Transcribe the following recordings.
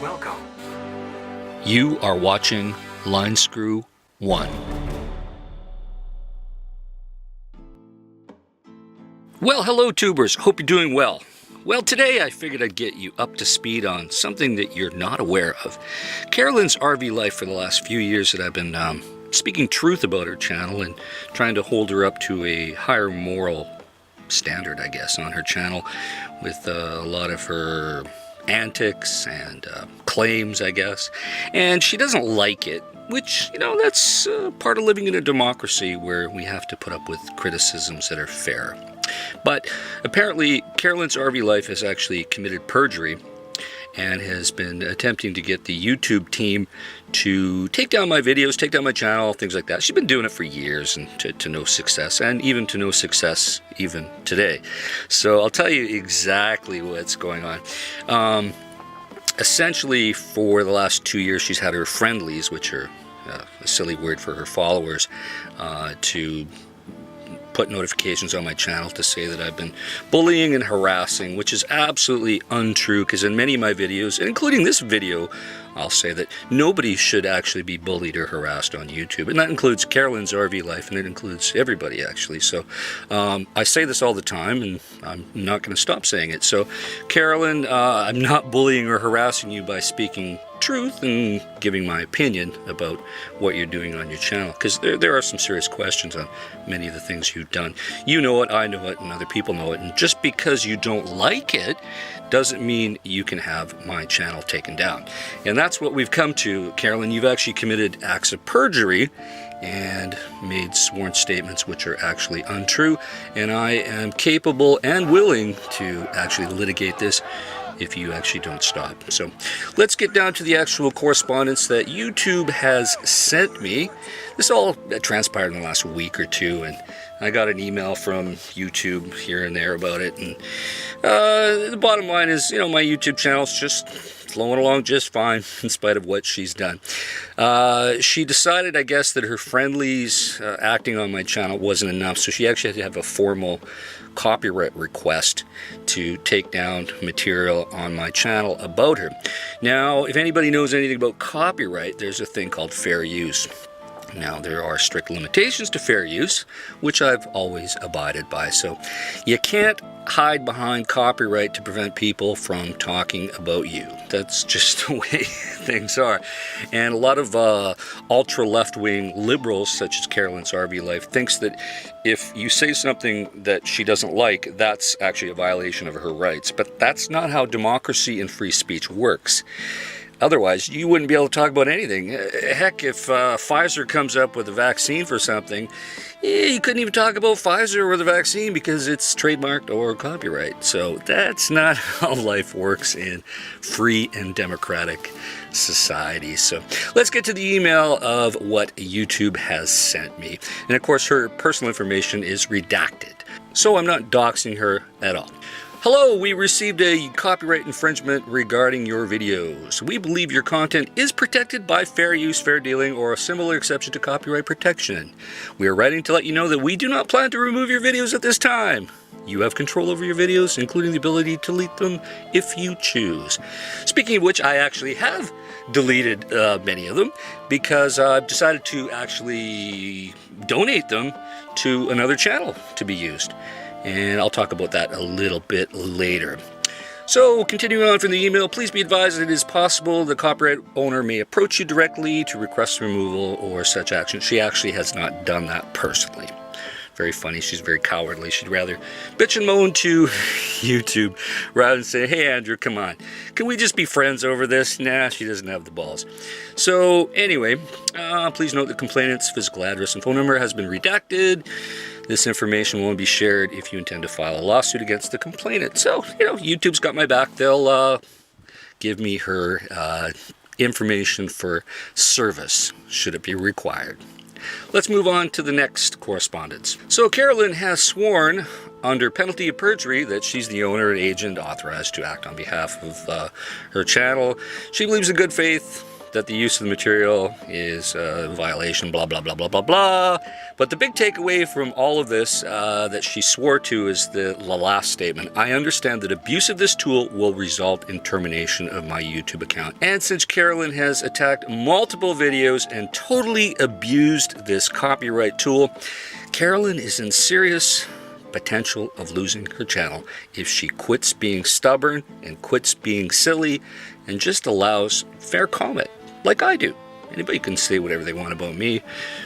Welcome. You are watching Line Screw 1. Well, hello tubers, hope you're doing well. Well, today I figured I'd get you up to speed on something that you're not aware of. Carolyn's RV life for the last few years that I've been speaking truth about her channel and trying to hold her up to a higher moral standard, I guess, on her channel with a lot of her antics and claims, I guess. And she doesn't like it, which, you know, that's part of living in a democracy where we have to put up with criticisms that are fair. But apparently Carolyn's RV life has actually committed perjury and has been attempting to get the YouTube team to take down my videos, take down my channel, things like that. She's been doing it for years and to no success, and even to no success even today. So I'll tell you exactly what's going on. Essentially, for the last 2 years, she's had her friendlies, which are a silly word for her followers, to put notifications on my channel to say that I've been bullying and harassing, which is absolutely untrue, because in many of my videos, including this video, I'll say that nobody should actually be bullied or harassed on YouTube. And that includes Carolyn's RV life, and it includes everybody, actually. So I say this all the time, and I'm not going to stop saying it. So Carolyn, I'm not bullying or harassing you by speaking truth and giving my opinion about what you're doing on your channel, because there are some serious questions on many of the things you've done. You know it, I know it, and other people know it, and just because you don't like it doesn't mean you can have my channel taken down. And that's what we've come to, Carolyn. You've actually committed acts of perjury and made sworn statements which are actually untrue, and I am capable and willing to actually litigate this if you actually don't stop. So let's get down to the actual correspondence that YouTube has sent me. This all transpired in the last week or two, and I got an email from YouTube here and there about it. And the bottom line is, you know, my YouTube channel's just flowing along just fine in spite of what she's done. She decided, I guess, that her friendlies acting on my channel wasn't enough, so she actually had to have a formal copyright request to take down material on my channel about her. Now, if anybody knows anything about copyright, there's a thing called fair use. Now, there are strict limitations to fair use, which I've always abided by. So you can't hide behind copyright to prevent people from talking about you. That's just the way things are. And a lot of ultra left-wing liberals, such as Carolyn's RV Life, thinks that if you say something that she doesn't like, that's actually a violation of her rights. But that's not how democracy and free speech works. Otherwise, you wouldn't be able to talk about anything. Heck, if Pfizer comes up with a vaccine for something, you couldn't even talk about Pfizer or the vaccine because it's trademarked or copyright. So that's not how life works in free and democratic society. So let's get to the email of what YouTube has sent me. And of course, her personal information is redacted, so I'm not doxing her at all. Hello, we received a copyright infringement regarding your videos. We believe your content is protected by fair use, fair dealing, or a similar exception to copyright protection. We are writing to let you know that we do not plan to remove your videos at this time. You have control over your videos, including the ability to delete them if you choose. Speaking of which, I actually have deleted many of them because I've decided to actually donate them to another channel to be used. And I'll talk about that a little bit later. So, continuing on from the email, please be advised that it is possible the copyright owner may approach you directly to request removal or such action. She actually has not done that personally. Very funny. She's very cowardly. She'd rather bitch and moan to YouTube rather than say, hey, Andrew, come on. Can we just be friends over this? Nah, she doesn't have the balls. So, anyway, please note the complainant's physical address and phone number has been redacted. This information won't be shared if you intend to file a lawsuit against the complainant. So, you know, YouTube's got my back. They'll give me her information for service, should it be required. Let's move on to the next correspondence. So Carolyn has sworn under penalty of perjury that she's the owner and agent authorized to act on behalf of her channel. She believes in good faith that the use of the material is a violation, blah, blah, blah, blah, blah, blah. But the big takeaway from all of this that she swore to is the last statement. I understand that abuse of this tool will result in termination of my YouTube account. And since Carolyn has attacked multiple videos and totally abused this copyright tool, Carolyn is in serious potential of losing her channel if she quits being stubborn and quits being silly and just allows fair comment like I do. Anybody can say whatever they want about me.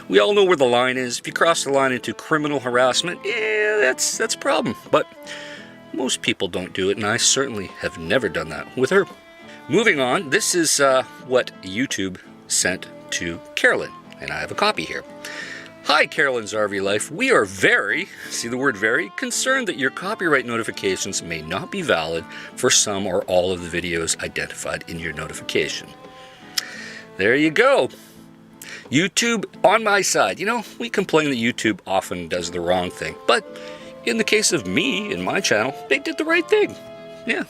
We all know where the line is. If you cross the line into criminal harassment, yeah, that's a problem. But most people don't do it, and I certainly have never done that with her. Moving on, this is what YouTube sent to Carolyn, and I have a copy here. Hi, Carolyn's RV Life. We are very, see the word very, concerned that your copyright notifications may not be valid for some or all of the videos identified in your notification. There you go. YouTube on my side. You know, we complain that YouTube often does the wrong thing, but in the case of me and my channel, they did the right thing. Yeah.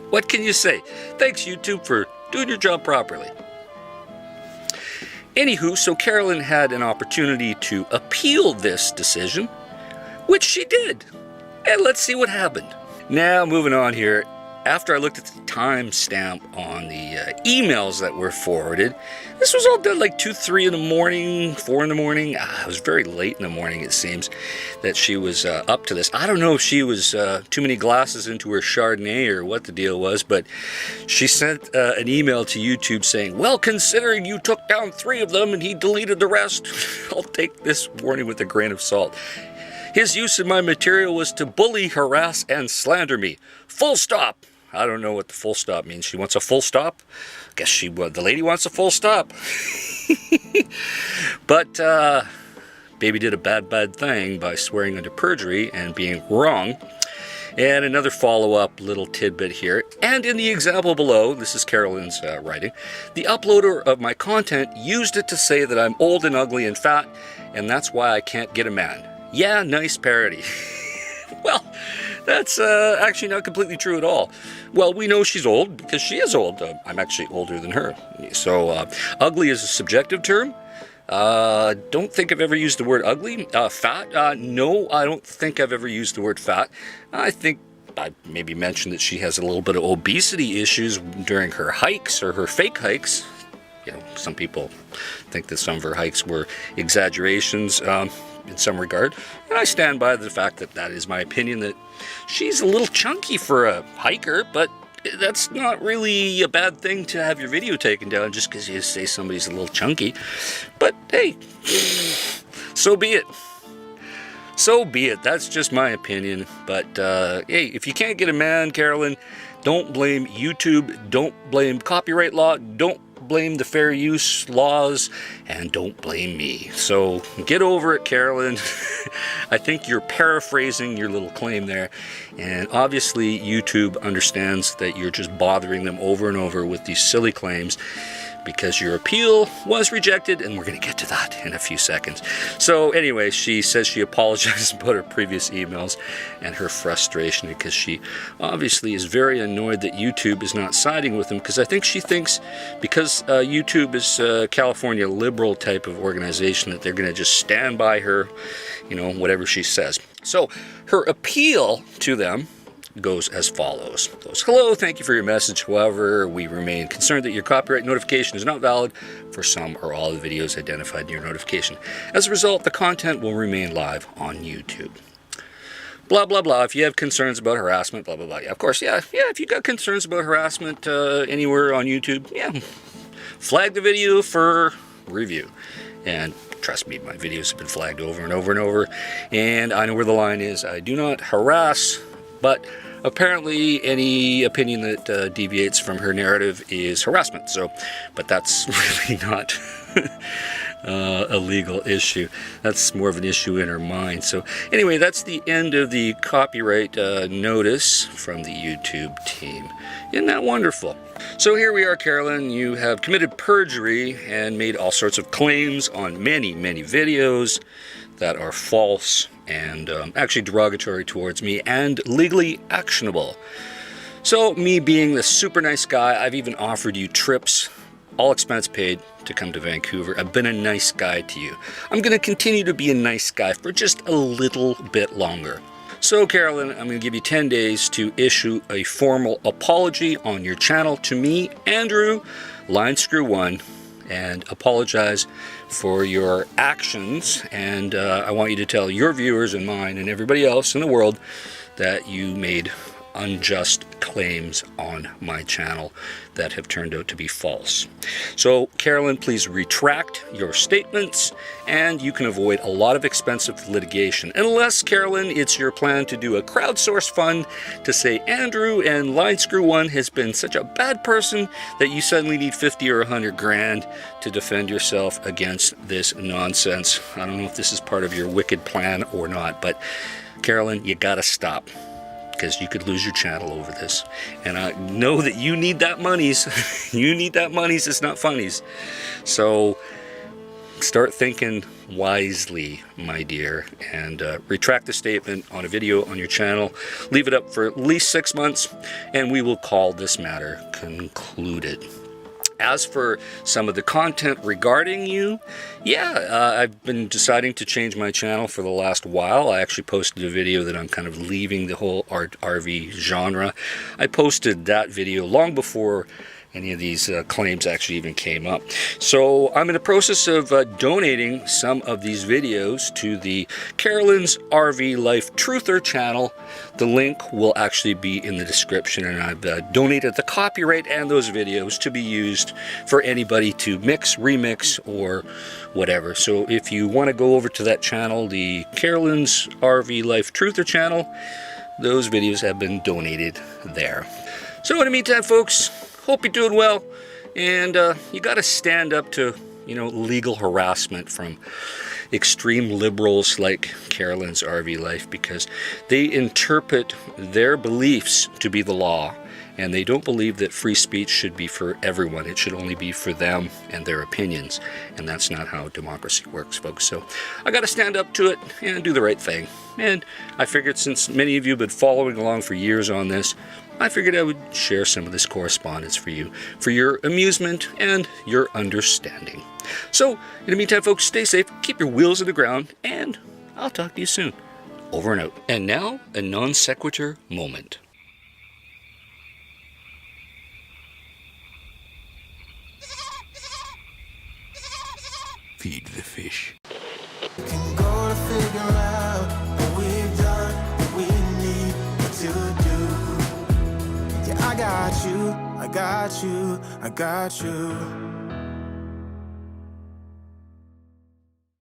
What can you say? Thanks, YouTube, for doing your job properly. Anywho, so Carolyn had an opportunity to appeal this decision, which she did. And let's see what happened. Now, moving on here. After I looked at the timestamp on the emails that were forwarded, this was all done like 2, 3 in the morning, 4 in the morning. It was very late in the morning, it seems, that she was up to this. I don't know if she was too many glasses into her Chardonnay or what the deal was, but she sent an email to YouTube saying, well, considering you took down 3 of them and he deleted the rest, I'll take this warning with a grain of salt. His use of my material was to bully, harass, and slander me. Full stop. I don't know what the full stop means. She wants a full stop? Guess the lady wants a full stop. But baby did a bad thing by swearing under perjury and being wrong. And another follow-up little tidbit here. And in the example below, this is Carolyn's writing, the uploader of my content used it to say that I'm old and ugly and fat, and that's why I can't get a man. Yeah, nice parody. Well, that's actually not completely true at all. Well, we know she's old because she is old. I'm actually older than her. So, ugly is a subjective term. Don't think I've ever used the word ugly. Fat? No, I don't think I've ever used the word fat. I think I maybe mentioned that she has a little bit of obesity issues during her hikes or her fake hikes. You know, some people think that some of her hikes were exaggerations. In some regard, and I stand by the fact that that is my opinion, that she's a little chunky for a hiker, but that's not really a bad thing to have your video taken down just because you say somebody's a little chunky. But hey, so be it. So be it. That's just my opinion. But hey, if you can't get a man, Carolyn, don't blame YouTube, don't blame copyright law, don't blame the fair use laws, and don't blame me. So get over it, Carolyn. I think you're paraphrasing your little claim there, and obviously YouTube understands that you're just bothering them over and over with these silly claims because your appeal was rejected, and we're going to get to that in a few seconds. So anyway, she says she apologizes about her previous emails and her frustration because she obviously is very annoyed that YouTube is not siding with them, because I think she thinks because YouTube is a California liberal type of organization that they're going to just stand by her, you know, whatever she says. So her appeal to them goes as follows. Goes, hello, thank you for your message. However, we remain concerned that your copyright notification is not valid for some or all of the videos identified in your notification. As a result, the content will remain live on YouTube. Blah, blah, blah. If you have concerns about harassment, blah, blah, blah. Yeah, of course, yeah, if you got concerns about harassment anywhere on YouTube, yeah, flag the video for review. And trust me, my videos have been flagged over and over and over, and I know where the line is. I do not harass, but apparently any opinion that deviates from her narrative is harassment. So, but that's really not a legal issue. That's more of an issue in her mind. So anyway, that's the end of the copyright notice from the YouTube team. Isn't that wonderful? So here we are, Carolyn. You have committed perjury and made all sorts of claims on many, many videos that are false and actually derogatory towards me and legally actionable. So me being the super nice guy, I've even offered you trips all expense paid to come to Vancouver. I've been a nice guy to you. I'm going to continue to be a nice guy for just a little bit longer. So Carolyn, I'm going to give you 10 days to issue a formal apology on your channel to me, Andrew, Line Screw 1, and apologize for your actions. And I want you to tell your viewers and mine and everybody else in the world that you made unjust claims on my channel that have turned out to be false. So Carolyn, please retract your statements and you can avoid a lot of expensive litigation. Unless, Carolyn, it's your plan to do a crowdsource fund to say Andrew and Line Screw 1 has been such a bad person that you suddenly need 50 or 100 grand to defend yourself against this nonsense. I don't know if this is part of your wicked plan or not, but Carolyn, you gotta stop, because you could lose your channel over this. And I know that you need that monies. You need that monies, it's not funnies. So start thinking wisely, my dear, and retract the statement on a video on your channel. Leave it up for at least 6 months, and we will call this matter concluded. As for some of the content regarding you, I've been deciding to change my channel for the last while. I actually posted a video that I'm kind of leaving the whole RV genre. I posted that video long before any of these claims actually even came up. So I'm in the process of donating some of these videos to the Carolyn's RV Life Truther channel. The link will actually be in the description, and I've donated the copyright and those videos to be used for anybody to mix, remix, or whatever. So if you want to go over to that channel, the Carolyn's RV Life Truther channel, those videos have been donated there. So in the meantime, folks, hope you're doing well, and you got to stand up to, legal harassment from extreme liberals like Carolyn's RV Life, because they interpret their beliefs to be the law, and they don't believe that free speech should be for everyone. It should only be for them and their opinions, and that's not how democracy works, folks. So I got to stand up to it and do the right thing. And I figured, since many of you have been following along for years on this, I figured I would share some of this correspondence for you, for your amusement and your understanding. So, in the meantime, folks, stay safe, keep your wheels in the ground, and I'll talk to you soon. Over and out. And now, a non sequitur moment. Feed the fish. I got you, I got you.